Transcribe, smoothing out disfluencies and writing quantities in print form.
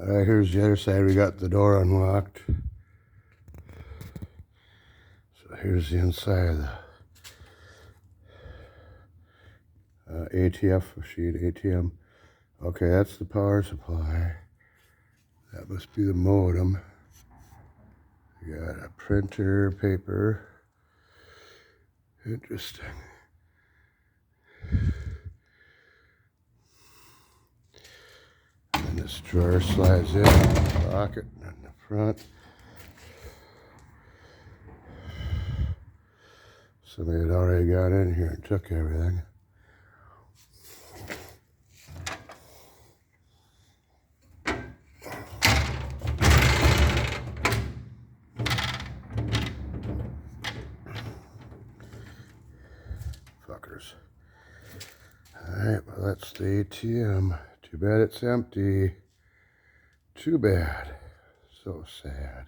Alright, here's the other side. We got the door unlocked. So here's the inside of the ATF machine, ATM. Okay, that's the power supply. That must be the modem. You got a printer, paper. Interesting. And this drawer slides in, pocket in the front. Somebody had already got in here and took everything. Fuckers. Alright, well that's the ATM. Too bad it's empty. Too bad. So sad.